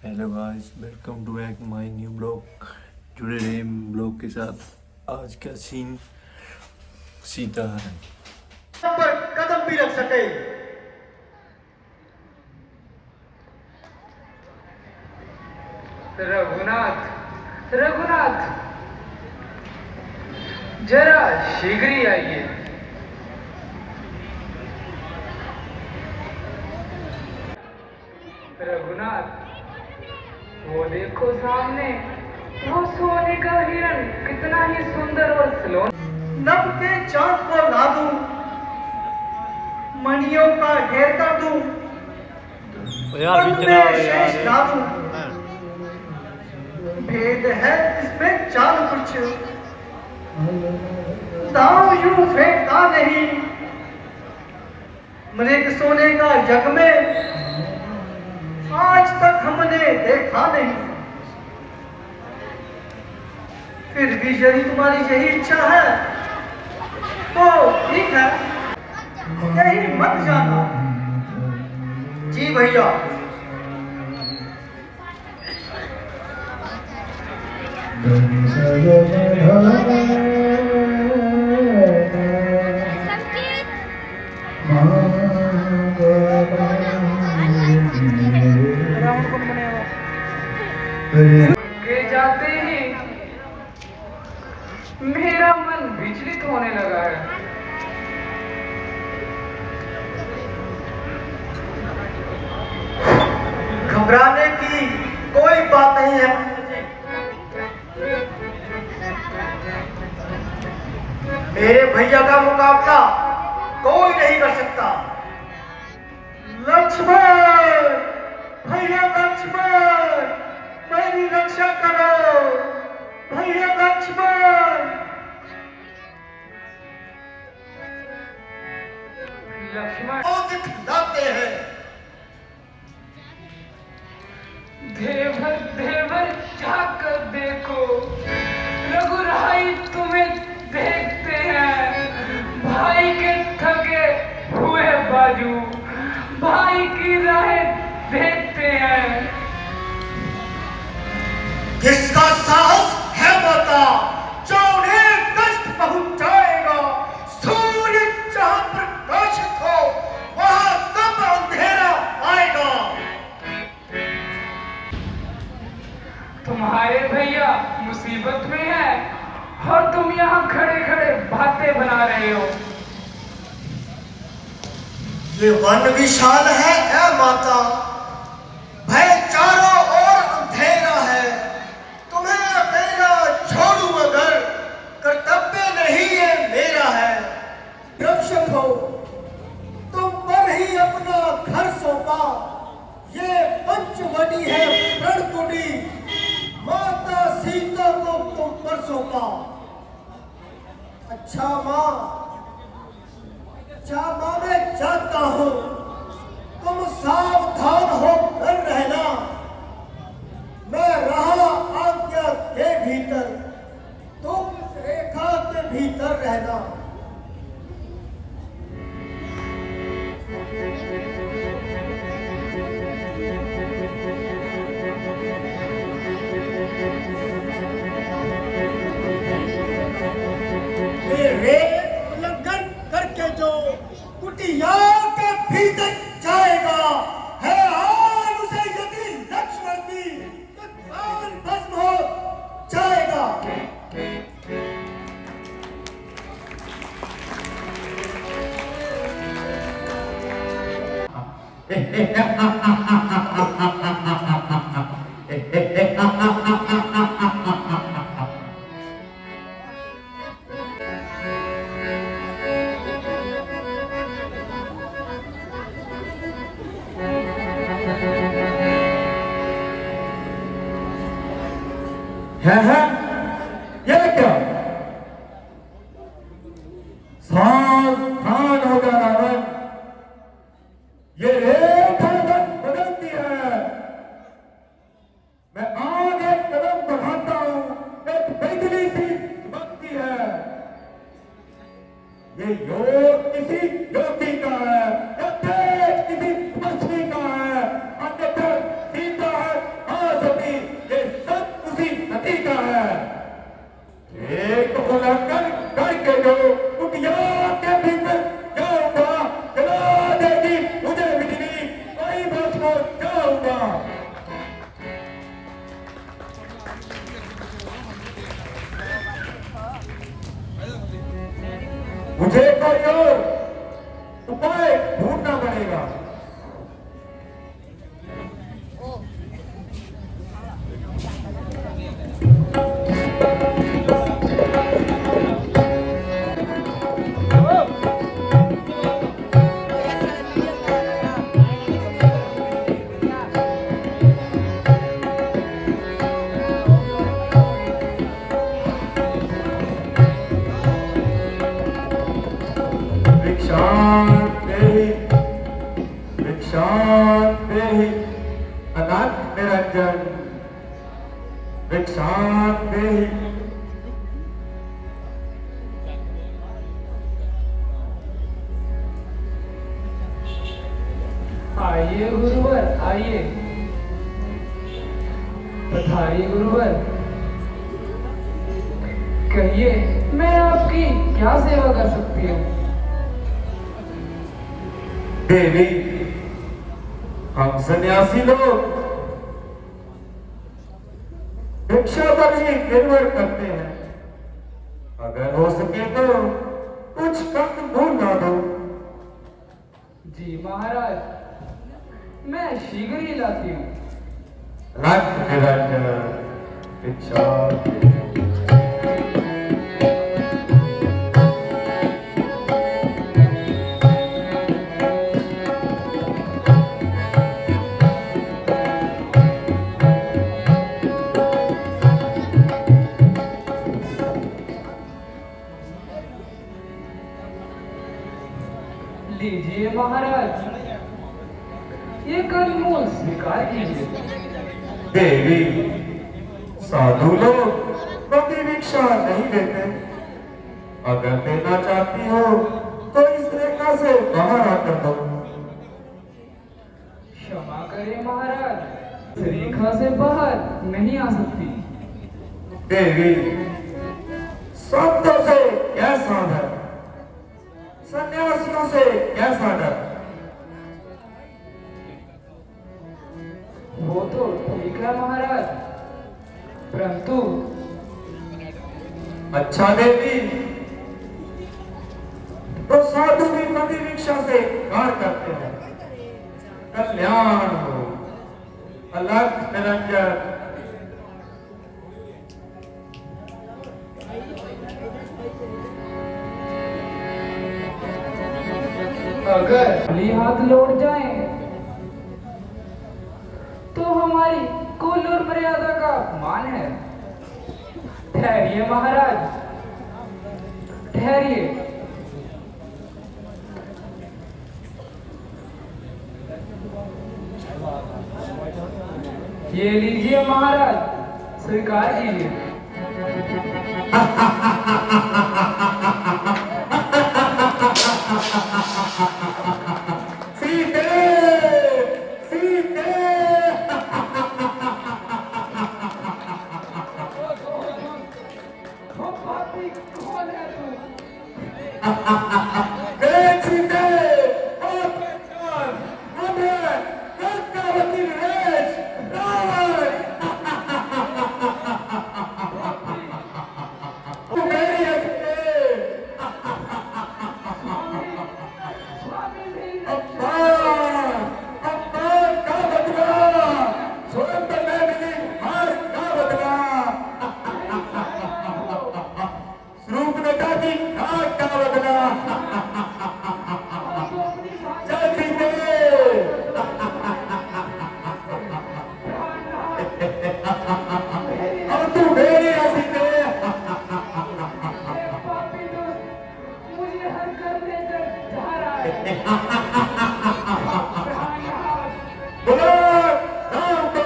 Hello guys, welcome to back my new blog. जुड़े रहे blog के साथ। आज का सीन सीता है पर कदम भी रख सके। रघुनाथ, रघुनाथ, जरा शीघ्र ही आइए। रघुनाथ, वो देखो सामने, वो सोने का हिरण कितना ही सुंदर और सलोना। नभ के चांद को ला दूं, मणियों का ढेर कर दूं, पग में शेष ला दूं। भेद है इसमें चाल कुछ, दांव यूं फेंकता नहीं। मृग सोने का जग में आज तक हमने देखा नहीं। फिर भी यदि तुम्हारी यही इच्छा है तो ठीक है, यही मत जाना। जी भैया। के जाते ही मेरा मन विचलित होने लगा है। घबराने की कोई बात नहीं है। मेरे भैया का मुकाबला कोई नहीं कर सकता। लक्ष्मण, भैया लक्ष्मण, मेरी रक्षा करो। भैया लक्ष्मण। लक्ष्मण दिखलाते हैं। देवर, देवर झाँक कर देखो, रघुराई तुम्हें देखते हैं। भाई के थके हुए बाजू, भाई की राहें देखते हैं। किसका साहस है माता, जो उन्हें कष्ट पहुंचाएगा। सूर्य जहां प्रकाशित हो, वहां कब अंधेरा आएगा। तुम्हारे भैया मुसीबत में है और तुम यहाँ खड़े खड़े बातें बना रहे हो। ये वन विशाल है ऐ माता, भय चारों ओर अंधेरा है। तुम्हें अकेला छोड़ूं अगर, कर्तव्य नहीं ये मेरा है। रक्षक हो, तुम पर ही अपना घर सौंपा। ये पंचवटी है प्रणकुटी, माता सीता को तुम पर सौंपा। अच्छा माँ, मैं जानता हूं, तुम सावधान होकर रहना। मैं रहा आज्ञा के भीतर, तुम इस रेखा के भीतर रहना। उल्लंघन करके जो कुटिया के भीतर जाएगा, है आज उसे यदि लक्ष्मण की प्राण भस्म हो जाएगा। है ये क्या? सावधान हो जा रावण, ये रेखा बदलती है। मैं आगे कदम बढ़ाता हूं, एक बिजली सी चमकती है। ये योग किसी योगी का है या तेज किसी तपस्वी का है, अन्यथा सीता है कोई और उपाय ढूंढना पड़ेगा। भिक्षांदेहि अनाथ निरंजन भिक्षांदेहि। आइए गुरुवर आइए, पधारिए गुरुवर। कहिए मैं आपकी क्या सेवा कर सकती हूँ? देवी, हम सन्यासी लोग भिक्षा पर ही निर्भर करते हैं। अगर हो सके तो कुछ कम भूल ना दो। जी महाराज, मैं शीघ्र ही लाती हूँ। रक्त निरंजन भिक्षा। लीजिए महाराज, ये कंदमूल स्वीकार कीजिए। देवी, साधु लोग कभी भिक्षा नहीं देते। अगर देना चाहती हो तो इस रेखा से बाहर आकर दो। क्षमा करें महाराज, इस रेखा से बाहर नहीं आ सकती। देवी, संतों से कैसा डर, सन्यासियों से कैसा डर। वो तो ठीक है महाराज, परंतु अच्छा देवी, तो साधु भी कभी भिक्षा से इनकार करते हैं। कल्याण हो। अलग निरंजन। अगर खाली हाथ लौट जाएं, तो हमारी कुल और मर्यादा का अपमान है। ठहरिए महाराज, ठहरिए। ये लीजिए महाराज, स्वीकार कीजिए। सीते, सीते। कौन है तू? सीते, और पहचान, हमें रत्नावती नरेश, रावण। तू मेरी हस्ती। अपमान, अपमान का बदला, स्वयं पर मैं मिली हार का बदला। रूप नटा की आग का बदला। चल सीते। अब तू मेरी है सीते। पापी दोस्त, मुझे हर कर लेकर जा रहा है। बोलो राम को।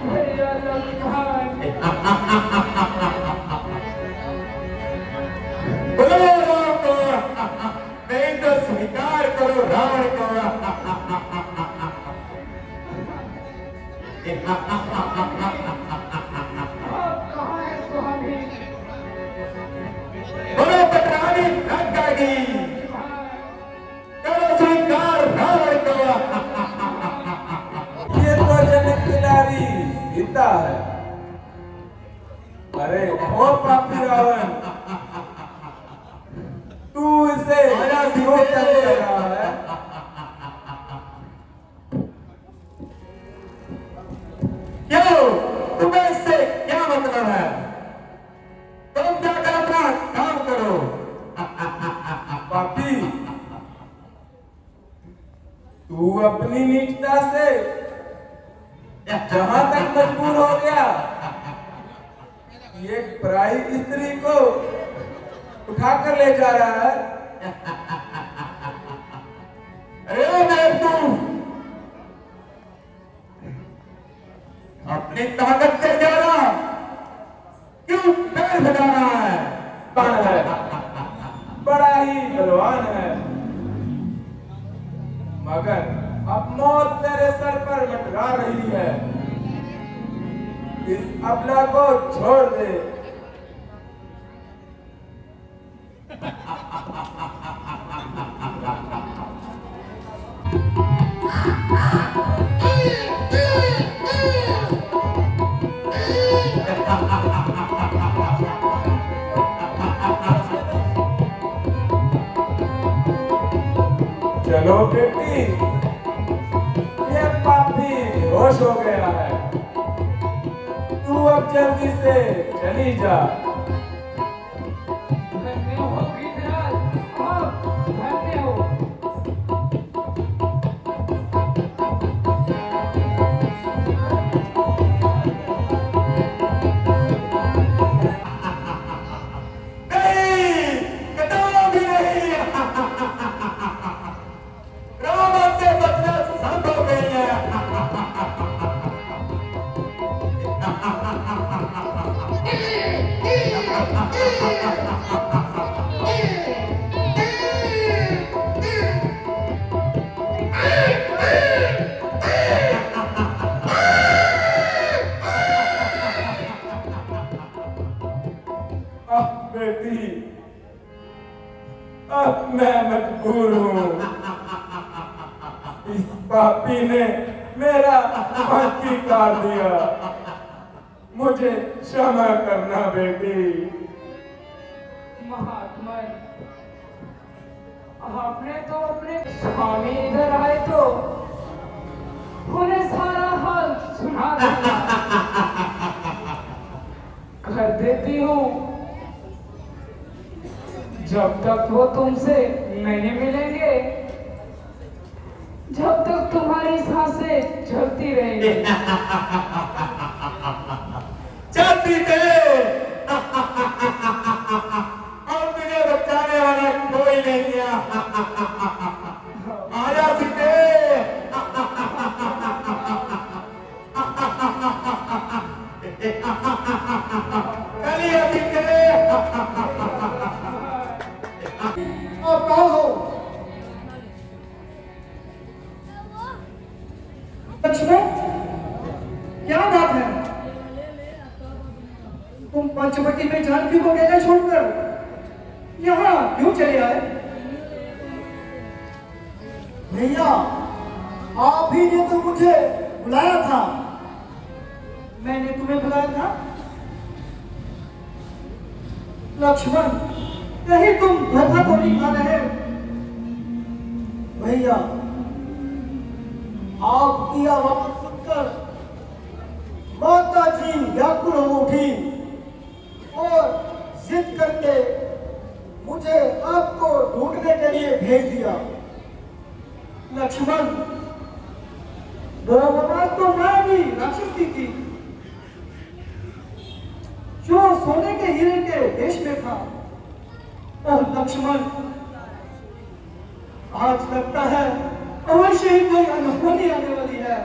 भैया लक्ष्मण, अरे ओ पापी रावण, तू इसे क्यों तंग कर रहा है? क्यों? तुम्हें इससे क्या मतलब है? तुम जाकर अपना काम करो। पापी, तू अपनी नीचता से जहां तक मजबूर हो गया, एक पराई स्त्री को उठाकर ले जा रहा है। अरे बेवकूफ, अपनी ताकत से ज्यादा क्यों पैर बजा रहा है? बलवान है, बड़ा ही बलवान है, मगर अब मौत तेरे सर पर मंडरा रही है। इस अबला को छोड़ दे। चलो बेटी, ये पापी बेहोश हो गया है, तू अब जल्दी से चली जा। धन्य हो गिरिराज, आप धन्य हो। नहीं, कदम भी नहीं। रावण से बचना संभव नहीं है। अब बेटी, अब मैं मजबूर हूँ। इस पापी ने मेरा फांसी काट दिया, मुझे क्षमा करना बेटी। महात्मा, आपने तो अपने स्वामी इधर आए तो उन्हें सारा हाल सुना दिया। कर देती हूँ, जब तक वो तुमसे नहीं मिलेंगे, जब तक तुम्हारी सांसें चलती रहेंगी। चलती थे। और तुझे बचाने वाला कोई नहीं किया। आया सीते। चलिए सीते। आप कहाँ हो? लक्ष्मण, क्या बात है? तुम पंचवटी में जानकी को अकेले छोड़कर यहाँ क्यों चले आए? भैया, आप ही ने तो मुझे बुलाया था। मैंने तुम्हें बुलाया था? लक्ष्मण, कहीं तुम धोखा तो नहीं खा रहे? भैया, आपकी आवाज सुनकर माता जी व्याकुल हो उठी और जिद करके मुझे आपको ढूंढने के लिए भेज दिया। लक्ष्मण, वो आवाज तो मैं भी राक्षस की थी, जो सोने के हीरे के देश में था। ओह लक्ष्मण, आज लगता है अवश्य ही कोई अनहोनी आने वाली है।